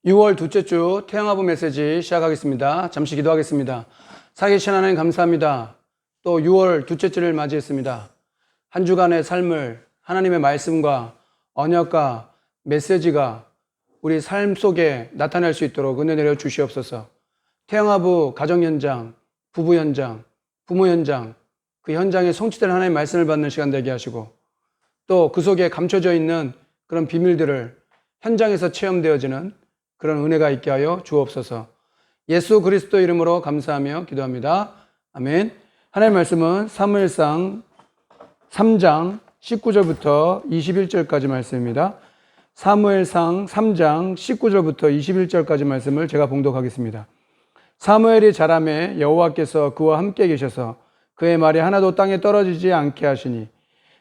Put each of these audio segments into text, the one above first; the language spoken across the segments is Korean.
6월 둘째 주 태양아부 메시지 시작하겠습니다. 잠시 기도하겠습니다. 살아계신 하나님 감사합니다. 또 6월 둘째 주를 맞이했습니다. 한 주간의 삶을 하나님의 말씀과 언약과 메시지가 우리 삶 속에 나타날 수 있도록 은혜 내려 주시옵소서. 태양아부 가정 현장, 부부 현장, 부모 현장, 그 현장에 성취된 하나님의 말씀을 받는 시간 되게 하시고, 또 그 속에 감춰져 있는 그런 비밀들을 현장에서 체험되어지는 그런 은혜가 있게 하여 주옵소서. 예수 그리스도 이름으로 감사하며 기도합니다. 아멘. 하나님의 말씀은 사무엘상 3장 19절부터 21절까지 말씀입니다. 사무엘상 3장 19절부터 21절까지 말씀을 제가 봉독하겠습니다. 사무엘이 자라매 여호와께서 그와 함께 계셔서 그의 말이 하나도 땅에 떨어지지 않게 하시니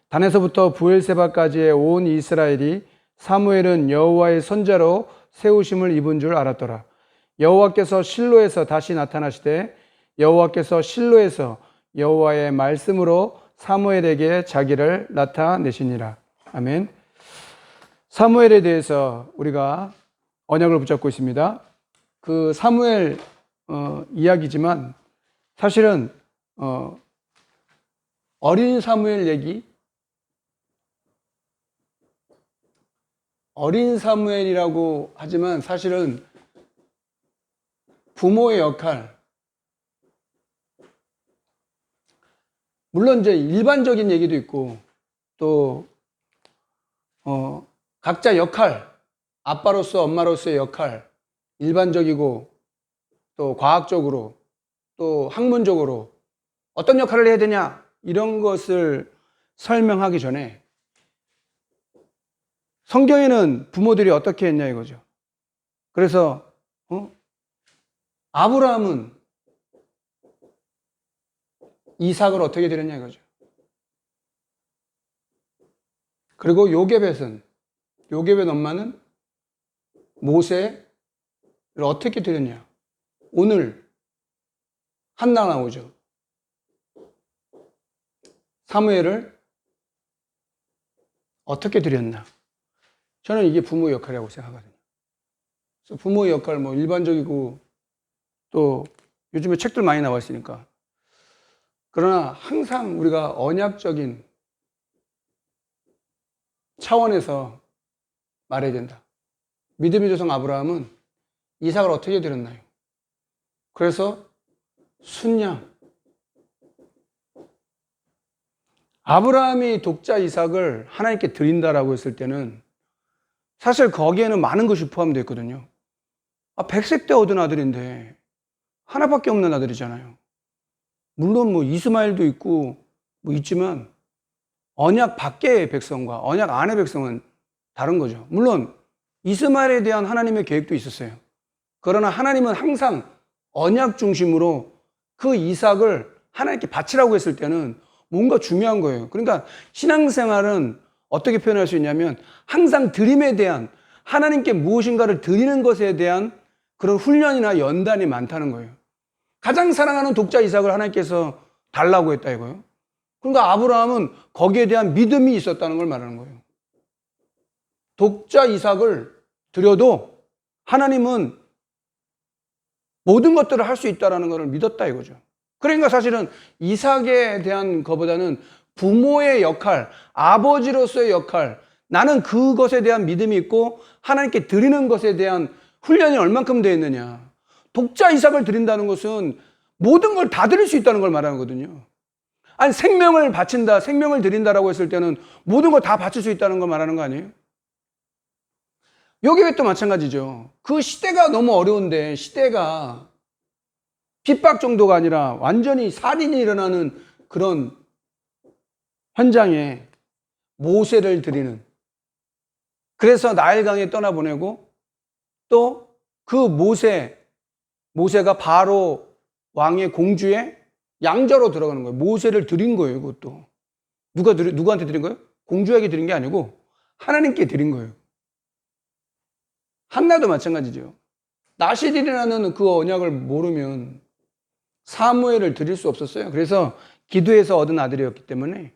단에서부터 부엘세바까지의 온 이스라엘이 사무엘은 여호와의 선자로 세우심을 입은 줄 알았더라. 여호와께서 실로에서 다시 나타나시되 여호와께서 실로에서 여호와의 말씀으로 사무엘에게 자기를 나타내시니라. 아멘. 사무엘에 대해서 우리가 언약을 붙잡고 있습니다. 그 사무엘 이야기지만 사실은 어린 사무엘 얘기, 어린 사무엘이라고 하지만 사실은 부모의 역할, 물론 이제 일반적인 얘기도 있고 또 각자 역할, 아빠로서 엄마로서의 역할, 일반적이고 또 과학적으로 또 학문적으로 어떤 역할을 해야 되냐 이런 것을 설명하기 전에 성경에는 부모들이 어떻게 했냐 이거죠. 그래서 아브라함은 이삭을 어떻게 드렸냐 이거죠. 그리고 요게벳의 엄마는 모세를 어떻게 드렸냐. 오늘 한나 나오죠. 사무엘을 어떻게 드렸나. 저는 이게 부모의 역할이라고 생각하거든요. 그래서 부모의 역할 일반적이고 또 요즘에 책들 많이 나와 있으니까. 그러나 항상 우리가 언약적인 차원에서 말해야 된다. 믿음의 조상 아브라함은 이삭을 어떻게 드렸나요? 그래서 순양. 아브라함이 독자 이삭을 하나님께 드린다라고 했을 때는 사실 거기에는 많은 것이 포함되어 있거든요. 100세 때 얻은 아들인데 하나밖에 없는 아들이잖아요. 물론 이스마엘도 있고 있지만 언약 밖의 백성과 언약 안의 백성은 다른 거죠. 물론 이스마엘에 대한 하나님의 계획도 있었어요. 그러나 하나님은 항상 언약 중심으로 그 이삭을 하나님께 바치라고 했을 때는 뭔가 중요한 거예요. 그러니까 신앙생활은 어떻게 표현할 수 있냐면 항상 드림에 대한, 하나님께 무엇인가를 드리는 것에 대한 그런 훈련이나 연단이 많다는 거예요. 가장 사랑하는 독자 이삭을 하나님께서 달라고 했다 이거예요. 그러니까 아브라함은 거기에 대한 믿음이 있었다는 걸 말하는 거예요. 독자 이삭을 드려도 하나님은 모든 것들을 할 수 있다는 것을 믿었다 이거죠. 그러니까 사실은 이삭에 대한 것보다는 부모의 역할, 아버지로서의 역할, 나는 그것에 대한 믿음이 있고 하나님께 드리는 것에 대한 훈련이 얼만큼 되어 있느냐. 독자 이삭을 드린다는 것은 모든 걸 다 드릴 수 있다는 걸 말하는 거거든요. 아니, 생명을 바친다, 생명을 드린다라고 했을 때는 모든 걸 다 바칠 수 있다는 걸 말하는 거 아니에요? 요게벳도 마찬가지죠. 그 시대가 너무 어려운데, 시대가 핍박 정도가 아니라 완전히 살인이 일어나는 그런 현장에 모세를 드리는, 그래서 나일강에 떠나보내고 또 그 모세가 바로 왕의 공주의 양자로 들어가는 거예요. 모세를 드린 거예요. 그것도 누구한테 드린 거예요? 공주에게 드린 게 아니고 하나님께 드린 거예요. 한나도 마찬가지죠. 나실이라는 그 언약을 모르면 사무엘을 드릴 수 없었어요. 그래서 기도해서 얻은 아들이었기 때문에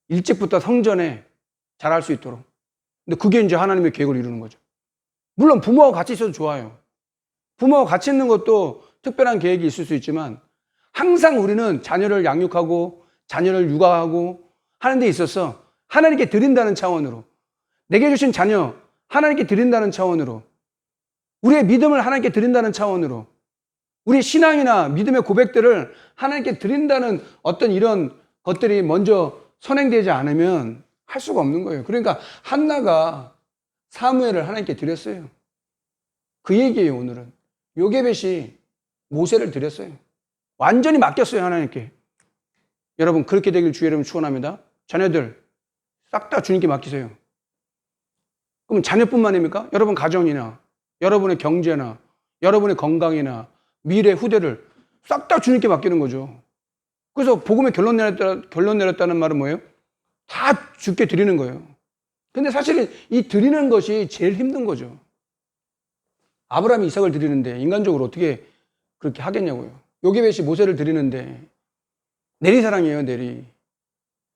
일찍부터 성전에 자랄 수 있도록. 근데 그게 이제 하나님의 계획을 이루는 거죠. 물론 부모하고 같이 있어도 좋아요. 부모하고 같이 있는 것도 특별한 계획이 있을 수 있지만 항상 우리는 자녀를 양육하고 자녀를 육아하고 하는 데 있어서 하나님께 드린다는 차원으로, 내게 주신 자녀 하나님께 드린다는 차원으로, 우리의 믿음을 하나님께 드린다는 차원으로, 우리 신앙이나 믿음의 고백들을 하나님께 드린다는 어떤 이런 것들이 먼저 선행되지 않으면 할 수가 없는 거예요. 그러니까 한나가 사무엘을 하나님께 드렸어요. 그 얘기예요. 오늘은 요게벳이 모세를 드렸어요. 완전히 맡겼어요, 하나님께. 여러분, 그렇게 되길 주의 이름으로 축원합니다. 자녀들 싹 다 주님께 맡기세요. 그럼 자녀뿐만입니까? 여러분 가정이나 여러분의 경제나 여러분의 건강이나 미래 후대를 싹 다 주님께 맡기는 거죠. 그래서 복음의 결론 내렸다는 말은 뭐예요? 다 주께 드리는 거예요. 근데 사실은 이 드리는 것이 제일 힘든 거죠. 아브라함이 이삭을 드리는데 인간적으로 어떻게 그렇게 하겠냐고요. 요게벳이 모세를 드리는데 내리사랑이에요, 내리.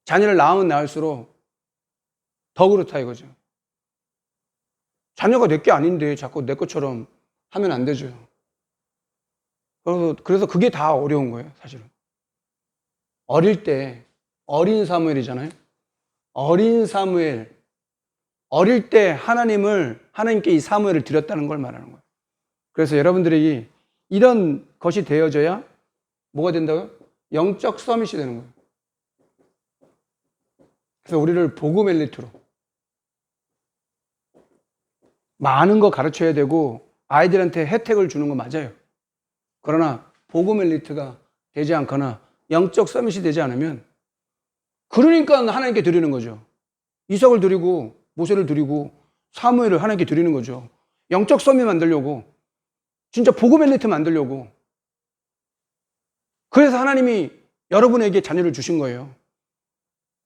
자녀를 낳으면 낳을수록 더 그렇다 이거죠. 자녀가 내 게 아닌데 자꾸 내 것처럼 하면 안 되죠. 그래서 그게 다 어려운 거예요, 사실은. 어릴 때, 어린 사무엘이잖아요. 어린 사무엘. 어릴 때 하나님께 이 사무엘을 드렸다는 걸 말하는 거예요. 그래서 여러분들이 이런 것이 되어져야 뭐가 된다고요? 영적 서밋이 되는 거예요. 그래서 우리를 복음 엘리트로 많은 거 가르쳐야 되고 아이들한테 혜택을 주는 거 맞아요. 그러나 복음 엘리트가 되지 않거나 영적 서밋이 되지 않으면 그러니까 하나님께 드리는 거죠. 이삭을 드리고 모세를 드리고 사무엘을 하나님께 드리는 거죠. 영적 서밋 만들려고, 진짜 복음 엘리트 만들려고. 그래서 하나님이 여러분에게 자녀를 주신 거예요.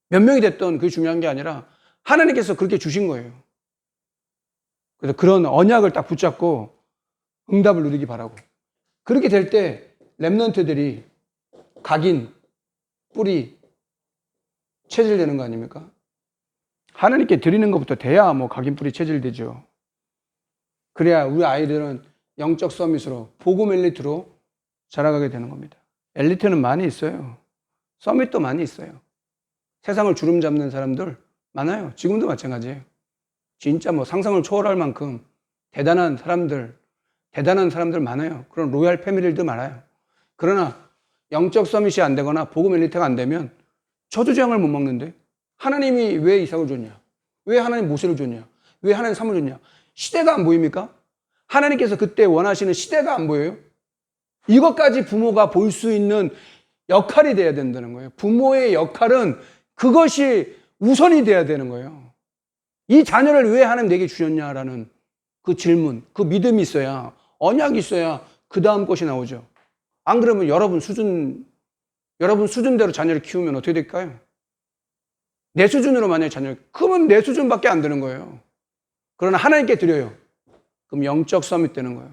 몇 명이 됐던 그게 중요한 게 아니라 하나님께서 그렇게 주신 거예요. 그래서 그런 언약을 딱 붙잡고 응답을 누리기 바라고. 그렇게 될 때 렘넌트들이 각인, 뿌리, 체질되는 거 아닙니까? 하나님께 드리는 것부터 돼야 뭐 각인, 뿌리, 체질되죠. 그래야 우리 아이들은 영적 서밋으로, 복음 엘리트로 자라가게 되는 겁니다. 엘리트는 많이 있어요. 서밋도 많이 있어요. 세상을 주름 잡는 사람들 많아요. 지금도 마찬가지예요. 진짜 뭐 상상을 초월할 만큼 대단한 사람들 많아요. 그런 로얄 패밀리도 많아요. 그러나 영적 서밋이 안 되거나 복음 엘리트가 안 되면 저주장을 못 먹는데 하나님이 왜 이삭을 줬냐? 왜 하나님 모세를 줬냐? 왜 하나님 사무엘 줬냐? 시대가 안 보입니까? 하나님께서 그때 원하시는 시대가 안 보여요? 이것까지 부모가 볼 수 있는 역할이 돼야 된다는 거예요. 부모의 역할은 그것이 우선이 돼야 되는 거예요. 이 자녀를 왜 하나님 내게 주셨냐라는 그 질문, 그 믿음이 있어야, 언약이 있어야 그 다음 것이 나오죠. 안 그러면 여러분 수준대로 자녀를 키우면 어떻게 될까요? 내 수준으로 만약에 그러면 내 수준밖에 안 되는 거예요. 그러나 하나님께 드려요. 그럼 영적 서밋 되는 거예요.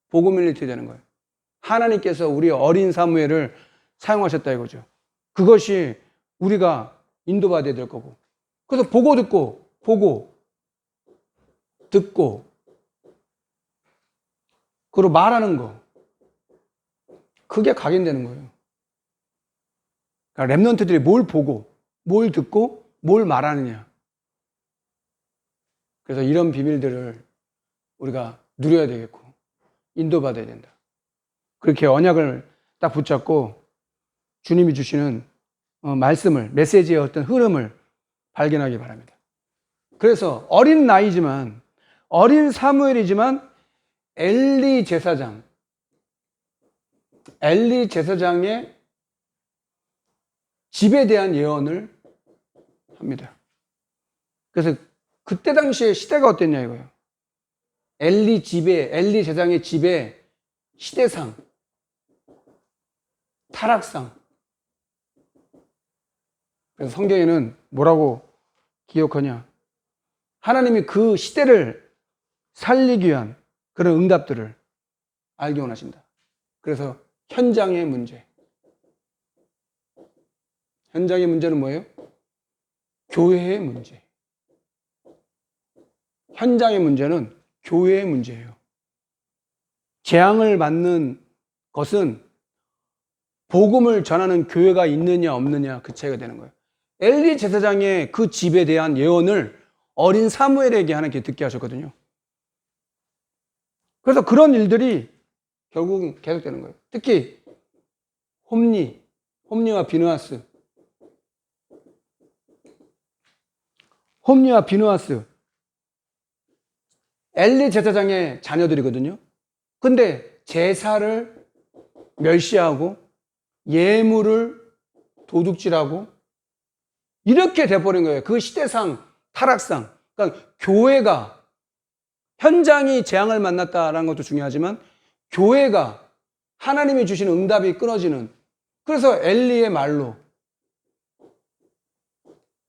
복음 엘리트 되는 거예요. 하나님께서 우리 어린 사무엘을 사용하셨다 이거죠. 그것이 우리가 인도받아야 될 거고. 그래서 보고 듣고 그리고 말하는 거. 그게 각인되는 거예요. 그러니까 랩런트들이 뭘 보고 뭘 듣고 뭘 말하느냐. 그래서 이런 비밀들을 우리가 누려야 되겠고 인도받아야 된다. 그렇게 언약을 딱 붙잡고 주님이 주시는 말씀을, 메시지의 어떤 흐름을 발견하기 바랍니다. 그래서 어린 나이지만, 어린 사무엘이지만 엘리 제사장의 집에 대한 예언을 합니다. 그래서 그때 당시에 시대가 어땠냐 이거예요. 엘리 제사장의 집에 시대상, 타락상. 그래서 성경에는 뭐라고 기억하냐. 하나님이 그 시대를 살리기 위한 그런 응답들을 알기 원하신다. 그래서 현장의 문제. 현장의 문제는 뭐예요? 교회의 문제. 현장의 문제는 교회의 문제예요. 재앙을 맞는 것은 복음을 전하는 교회가 있느냐 없느냐 그 차이가 되는 거예요. 엘리 제사장의 그 집에 대한 예언을 어린 사무엘에게 하나님께 듣게 하셨거든요. 그래서 그런 일들이 결국은 계속되는 거예요. 특히 홈리와 비느하스 엘리 제사장의 자녀들이거든요. 근데 제사를 멸시하고 예물을 도둑질하고 이렇게 돼버린 거예요. 그 시대상 타락상. 그러니까 교회가 현장이 재앙을 만났다라는 것도 중요하지만 교회가 하나님이 주시는 응답이 끊어지는, 그래서 엘리의 말로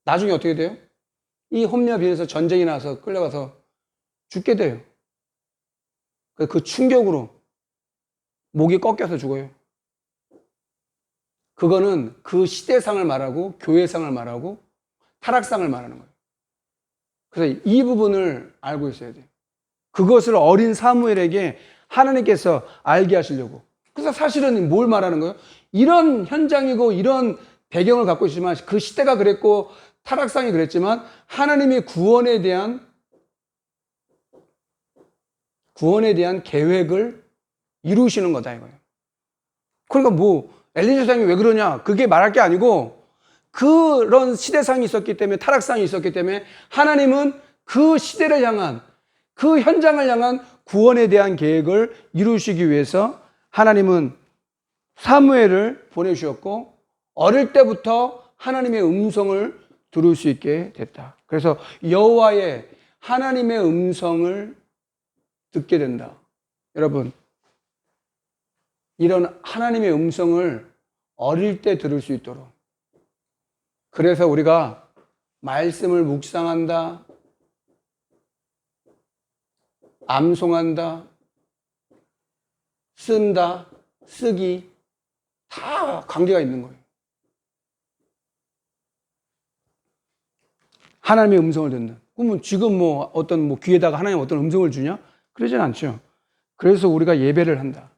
나중에 어떻게 돼요? 이 홈리와 비느하스에서 전쟁이 나서 끌려가서 죽게 돼요. 그 충격으로 목이 꺾여서 죽어요. 그거는 그 시대상을 말하고 교회상을 말하고 타락상을 말하는 거예요. 그래서 이 부분을 알고 있어야 돼요. 그것을 어린 사무엘에게 하나님께서 알게 하시려고. 그래서 사실은 뭘 말하는 거예요? 이런 현장이고 이런 배경을 갖고 있지만 그 시대가 그랬고 타락상이 그랬지만 하나님의 구원에 대한 계획을 이루시는 거다 이거예요. 그러니까 엘리 제사장이 왜 그러냐? 그게 말할 게 아니고 그런 시대상이 있었기 때문에 타락상이 있었기 때문에 하나님은 그 시대를 향한 그 현장을 향한 구원에 대한 계획을 이루시기 위해서 하나님은 사무엘을 보내주셨고 어릴 때부터 하나님의 음성을 들을 수 있게 됐다. 그래서 여호와의 하나님의 음성을 듣게 된다. 여러분, 이런 하나님의 음성을 어릴 때 들을 수 있도록, 그래서 우리가 말씀을 묵상한다, 암송한다, 쓴다, 쓰기 다 관계가 있는 거예요. 하나님의 음성을 듣는. 그러면 지금 귀에다가 하나님 어떤 음성을 주냐? 그러진 않죠. 그래서 우리가 예배를 한다.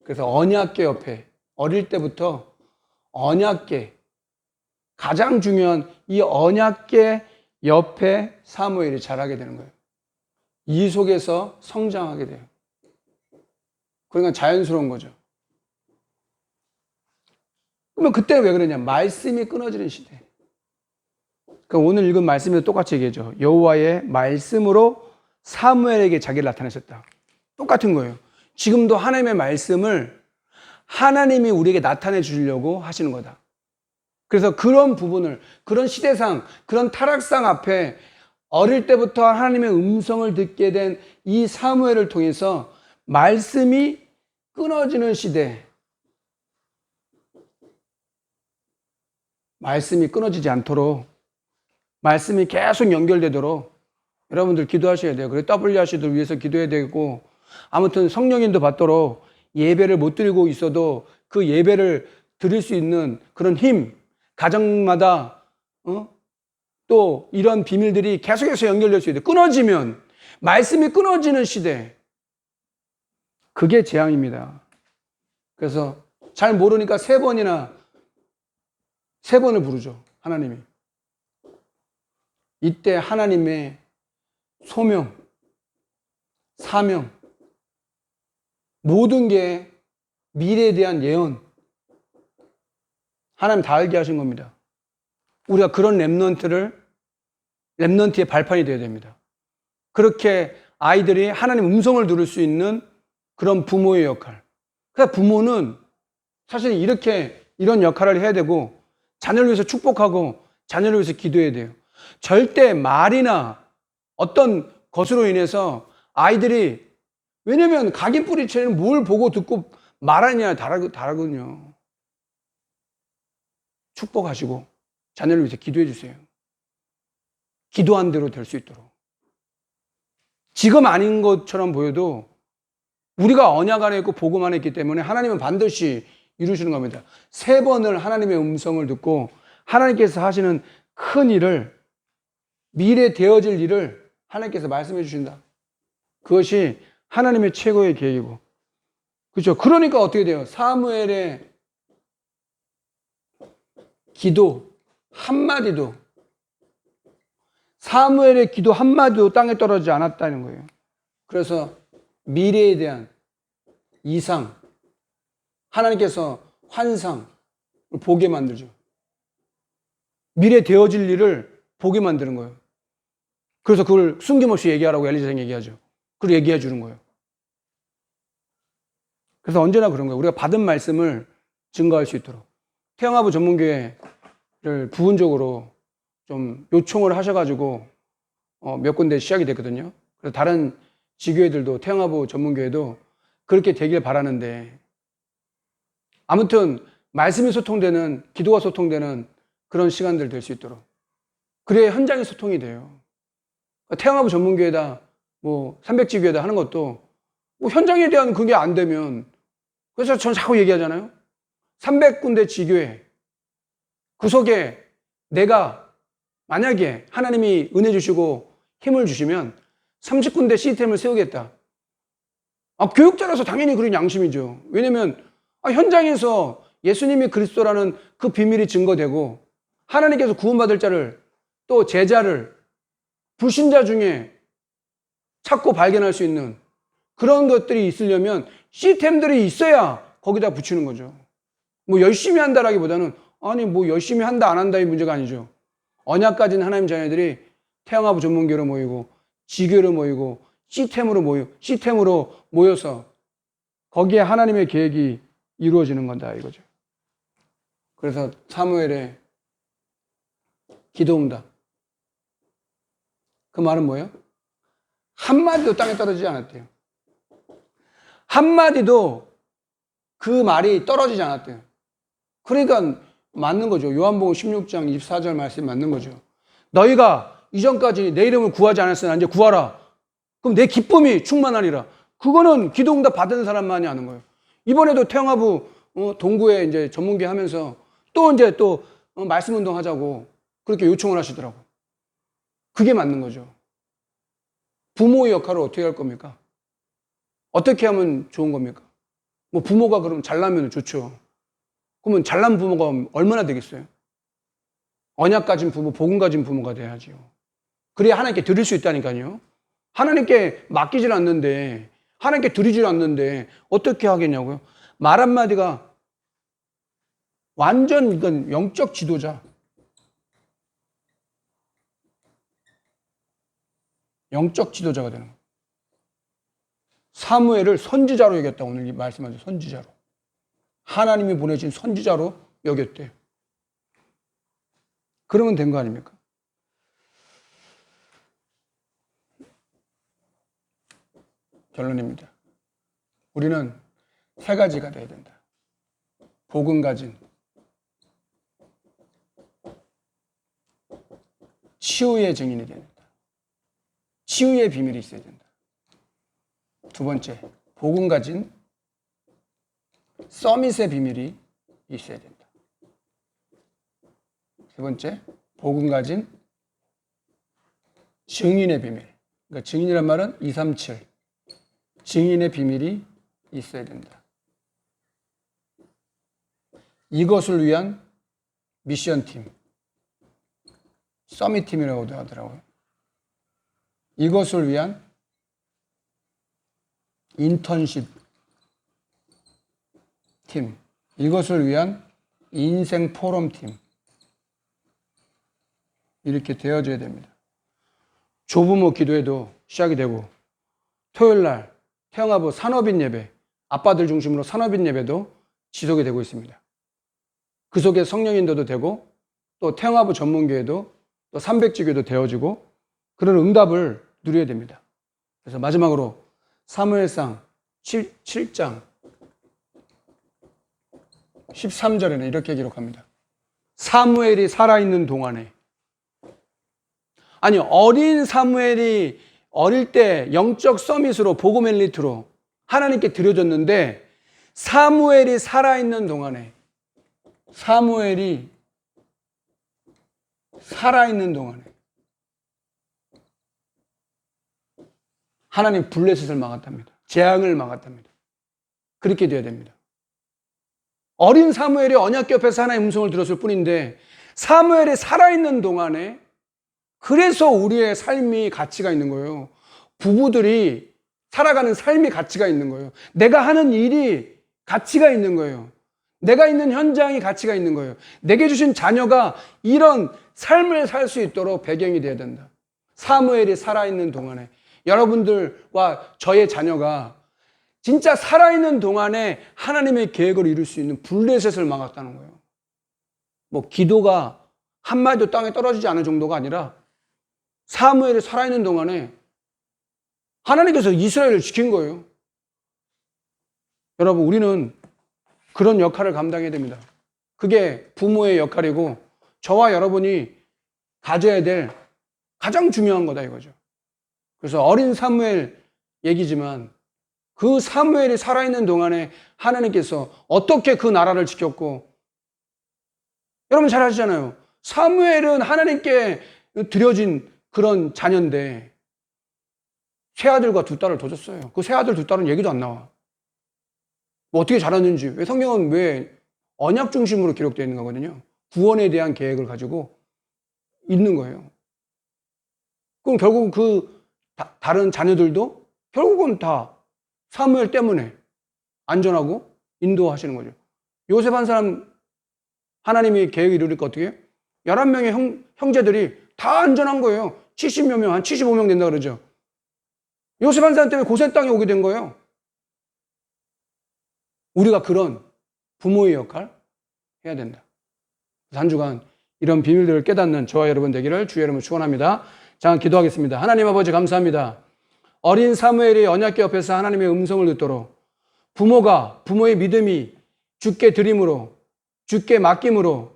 그래서 언약궤 옆에 어릴 때부터 언약궤, 가장 중요한 이 언약궤 옆에 사무엘이 자라게 되는 거예요. 이 속에서 성장하게 돼요. 그러니까 자연스러운 거죠. 그러면 그때 왜 그러냐? 말씀이 끊어지는 시대. 그러니까 오늘 읽은 말씀에도 똑같이 얘기하죠. 여호와의 말씀으로 사무엘에게 자기를 나타내셨다. 똑같은 거예요. 지금도 하나님의 말씀을 하나님이 우리에게 나타내 주려고 하시는 거다. 그래서 그런 부분을, 그런 시대상, 그런 타락상 앞에 어릴 때부터 하나님의 음성을 듣게 된 이 사무엘을 통해서 말씀이 끊어지는 시대, 말씀이 끊어지지 않도록, 말씀이 계속 연결되도록 여러분들 기도하셔야 돼요. 그래서 WRC들 위해서 기도해야 되고, 아무튼 성령님도 받도록 예배를 못 드리고 있어도 그 예배를 드릴 수 있는 그런 힘, 가정마다 또 이런 비밀들이 계속해서 연결될 수 있어요. 끊어지면, 말씀이 끊어지는 시대, 그게 재앙입니다. 그래서 잘 모르니까 세 번을 부르죠. 하나님이. 이때 하나님의 소명, 사명, 모든 게 미래에 대한 예언, 하나님 다 알게 하신 겁니다. 우리가 그런 렘넌트의 발판이 되어야 됩니다. 그렇게 아이들이 하나님 음성을 들을 수 있는 그런 부모의 역할. 그러니까 부모는 사실 이런 역할을 해야 되고, 자녀를 위해서 축복하고 자녀를 위해서 기도해야 돼요. 절대 말이나 어떤 것으로 인해서 아이들이, 왜냐면 각인 뿌리채는 뭘 보고 듣고 말하느냐에 다르거든요. 축복하시고 자녀를 위해서 기도해 주세요. 기도한 대로 될 수 있도록. 지금 아닌 것처럼 보여도 우리가 언약 안에 있고 복음 안에 있기 때문에 하나님은 반드시 이루시는 겁니다. 3번을 하나님의 음성을 듣고 하나님께서 하시는 큰 일을, 미래 되어질 일을 하나님께서 말씀해 주신다. 그것이 하나님의 최고의 계획이고. 그렇죠. 그러니까 어떻게 돼요? 사무엘의 기도 한마디도, 사무엘의 기도 한마디도 땅에 떨어지지 않았다는 거예요. 그래서 미래에 대한 이상, 하나님께서 환상을 보게 만들죠. 미래 되어질 일을 보게 만드는 거예요. 그래서 그걸 숨김없이 얘기하라고 엘리사에게 얘기하죠. 그걸 얘기해 주는 거예요. 그래서 언제나 그런 거예요. 우리가 받은 말씀을 증거할 수 있도록. 태영아부 전문교회를 부분적으로 좀 요청을 하셔가지고 몇 군데 시작이 됐거든요. 그래서 다른 지교회들도, 태영아부 전문교회도 그렇게 되길 바라는데, 아무튼 말씀이 소통되는, 기도가 소통되는 그런 시간들 될 수 있도록. 그래야 현장이 소통이 돼요. 태영아부 전문교회다, 뭐 300지교회다 하는 것도 뭐 현장에 대한 그게 안 되면, 그래서 저는 자꾸 얘기하잖아요. 300군데 지교회, 그 속에 내가 만약에 하나님이 은혜 주시고 힘을 주시면 30군데 시스템을 세우겠다. 교육자라서 당연히 그런 양심이죠. 왜냐면 현장에서 예수님이 그리스도라는 그 비밀이 증거되고, 하나님께서 구원받을 자를, 또 제자를 불신자 중에 찾고 발견할 수 있는 그런 것들이 있으려면 시스템들이 있어야 거기다 붙이는 거죠. 뭐 열심히 한다라기보다는, 아니 뭐 열심히 한다 안 한다의 문제가 아니죠. 언약 가진 하나님 자녀들이 태영아부 전문교로 모이고 지교로 모이고 시스템으로 모여서 거기에 하나님의 계획이 이루어지는 건다 이거죠. 그래서 사무엘의 기도응답, 그 말은 뭐예요? 한마디도 땅에 떨어지지 않았대요. 한마디도 그 말이 떨어지지 않았대요. 그러니까 맞는 거죠. 요한복음 16장 24절 말씀이 맞는 거죠. 너희가 이전까지 내 이름을 구하지 않았으나 이제 구하라. 그럼 내 기쁨이 충만하리라. 그거는 기도응답 받은 사람만이 아는 거예요. 이번에도 태영아부 동구에 이제 전문기 하면서 또 말씀 운동 하자고 그렇게 요청을 하시더라고. 그게 맞는 거죠. 부모의 역할을 어떻게 할 겁니까? 어떻게 하면 좋은 겁니까? 뭐 부모가 그러면 잘나면 좋죠. 그러면 잘난 부모가 얼마나 되겠어요? 언약 가진 부모, 복음 가진 부모가 돼야죠. 그래야 하나님께 드릴 수 있다니까요. 하나님께 맡기질 않는데, 하나님께 드리질 않는데 어떻게 하겠냐고요? 말 한마디가 완전 이건 영적 지도자, 영적 지도자가 되는 거예요. 사무엘을 선지자로 여겼다. 오늘 이 말씀하죠. 선지자로. 하나님이 보내신 선지자로 여겼대요. 그러면 된 거 아닙니까? 결론입니다. 우리는 세 가지가 돼야 된다. 복음 가진, 치유의 증인이 돼야 된다. 치유의 비밀이 있어야 된다. 두 번째, 복음 가진 서밋의 비밀이 있어야 된다. 세 번째, 복음 가진 증인의 비밀. 그러니까 증인이란 말은 237. 증인의 비밀이 있어야 된다. 이것을 위한 미션팀, 서밋팀이라고도 하더라고요. 이것을 위한 인턴십 팀, 이것을 위한 인생 포럼팀, 이렇게 되어져야 됩니다. 조부모 기도회도 시작이 되고, 토요일날 태영아부 산업인 예배, 아빠들 중심으로 산업인 예배도 지속이 되고 있습니다. 그 속에 성령 인도도 되고, 또 태영아부 전문교회도, 또 300지교도 되어지고, 그런 응답을 누려야 됩니다. 그래서 마지막으로 사무엘상 7장 13절에는 이렇게 기록합니다. 사무엘이 살아있는 동안에, 아니 어린 사무엘이 어릴 때 영적 서밋으로 복음 엘리트로 하나님께 드려졌는데, 사무엘이 살아있는 동안에, 사무엘이 살아있는 동안에 하나님 블레셋을 막았답니다. 재앙을 막았답니다. 그렇게 되어야 됩니다. 어린 사무엘이 언약 옆에서 하나님의 음성을 들었을 뿐인데 사무엘이 살아있는 동안에 그래서 우리의 삶이 가치가 있는 거예요. 부부들이 살아가는 삶이 가치가 있는 거예요. 내가 하는 일이 가치가 있는 거예요. 내가 있는 현장이 가치가 있는 거예요. 내게 주신 자녀가 이런 삶을 살 수 있도록 배경이 되어야 된다. 사무엘이 살아있는 동안에 여러분들과 저의 자녀가 진짜 살아있는 동안에 하나님의 계획을 이룰 수 있는 블레셋을 막았다는 거예요. 뭐 기도가 한마디도 땅에 떨어지지 않을 정도가 아니라 사무엘이 살아있는 동안에 하나님께서 이스라엘을 지킨 거예요. 여러분, 우리는 그런 역할을 감당해야 됩니다. 그게 부모의 역할이고 저와 여러분이 가져야 될 가장 중요한 거다 이거죠. 그래서 어린 사무엘 얘기지만 그 사무엘이 살아있는 동안에 하나님께서 어떻게 그 나라를 지켰고, 여러분 잘 아시잖아요. 사무엘은 하나님께 드려진 그런 자녀인데 세 아들과 두 딸을 더 줬어요. 그 세 아들 두 딸은 얘기도 안 나와. 뭐 어떻게 자랐는지. 왜 성경은 왜 언약 중심으로 기록되어 있는 거거든요. 구원에 대한 계획을 가지고 있는 거예요. 그럼 결국 그 다른 자녀들도 결국은 다 사무엘 때문에 안전하고 인도하시는 거죠. 요셉 한 사람 하나님이 계획을 이루니까 어떻게 해요? 11명의 형제들이 다 안전한 거예요. 70여 명, 한 75명 된다 그러죠. 요셉 한 사람 때문에 고센 땅에 오게 된 거예요. 우리가 그런 부모의 역할 해야 된다. 한 주간 이런 비밀들을 깨닫는 저와 여러분 되기를 주의 이름으로 축원합니다. 자, 기도하겠습니다. 하나님 아버지 감사합니다. 어린 사무엘이 언약궤 옆에서 하나님의 음성을 듣도록 부모가 부모의 믿음이 주께 드림으로 주께 맡김으로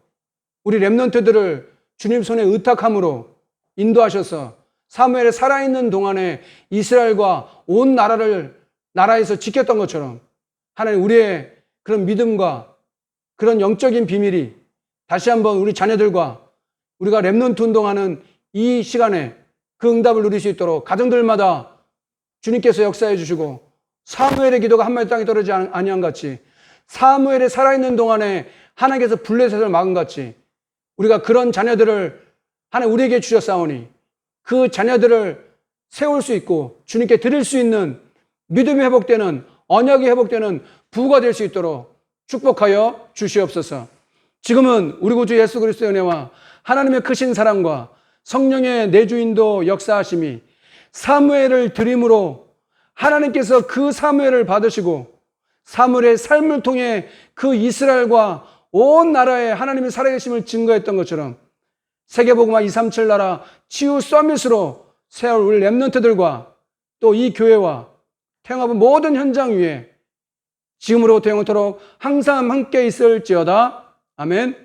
우리 렘넌트들을 주님 손에 의탁함으로 인도하셔서 사무엘이 살아있는 동안에 이스라엘과 온 나라에서 지켰던 것처럼 하나님 우리의 그런 믿음과 그런 영적인 비밀이 다시 한번 우리 자녀들과 우리가 렘넌트 운동하는 이 시간에 그 응답을 누릴 수 있도록 가정들마다 주님께서 역사해 주시고 사무엘의 기도가 한마디 땅에 떨어지지 아니한 같이 사무엘이 살아있는 동안에 하나님께서 블레셋을 막은 같이 우리가 그런 자녀들을 하나님 우리에게 주셨사오니 그 자녀들을 세울 수 있고 주님께 드릴 수 있는 믿음이 회복되는 언약이 회복되는 부가 될 수 있도록 축복하여 주시옵소서. 지금은 우리 구주 예수 그리스도의 은혜와 하나님의 크신 사랑과 성령의 내주인도 역사하심이 사무엘을 드림으로 하나님께서 그 사무엘을 받으시고 사무엘의 삶을 통해 그 이스라엘과 온 나라에 하나님의 살아계심을 증거했던 것처럼 세계복음화 237 나라 치유 서밋으로 세월 우리 렘넌트들과 또 이 교회와 태영합은 모든 현장 위에 지금으로부터 영원토록 항상 함께 있을지어다. 아멘.